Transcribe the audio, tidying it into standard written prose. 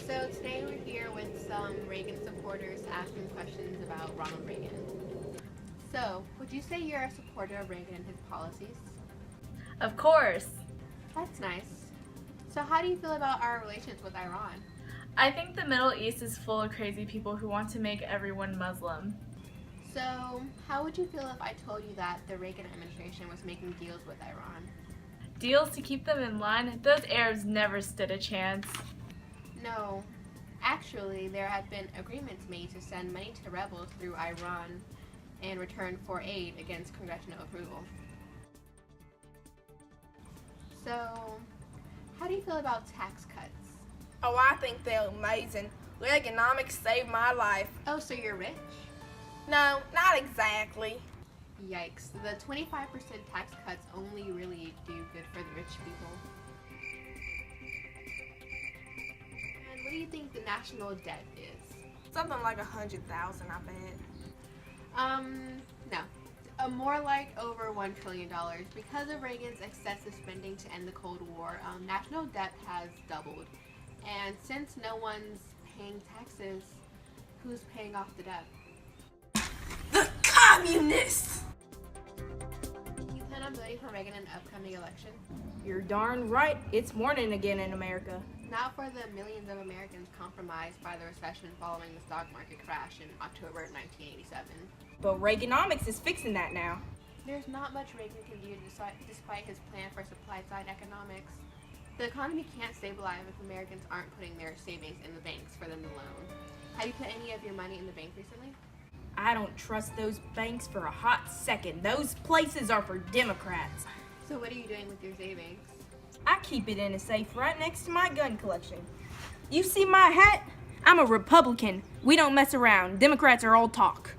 So today we're here with some Reagan supporters asking questions about Ronald Reagan. So, would you say you're a supporter of Reagan and his policies? Of course. That's nice. So how do you feel about our relations with Iran? I think the Middle East is full of crazy people who want to make everyone Muslim. So, how would you feel if I told you that the Reagan administration was making deals with Iran? Deals to keep them in line? Those Arabs never stood a chance. No. Actually, there have been agreements made to send money to rebels through Iran in return for aid against congressional approval. So, how do you feel about tax cuts? Oh, I think they're amazing. Reaganomics saved my life. Oh, so you're rich? No, not exactly. Yikes. The 25% tax cuts only really do good for the rich people. And what do you think the national debt is? Something like 100,000, I bet. No. More like over $1 trillion. Because of Reagan's excessive spending to end the Cold War, national debt has doubled. And since no one's paying taxes, who's paying off the debt? The communists! You plan on voting for Reagan in the upcoming election? You're darn right. It's morning again in America. Not for the millions of Americans compromised by the recession following the stock market crash in October 1987. But Reaganomics is fixing that now. There's not much Reagan can do despite his plan for supply-side economics. The economy can't stabilize if Americans aren't putting their savings in the banks for them to loan. Have you put any of your money in the bank recently? I don't trust those banks for a hot second. Those places are for Democrats. So what are you doing with your savings? I keep it in a safe right next to my gun collection. You see my hat? I'm a Republican. We don't mess around. Democrats are all talk.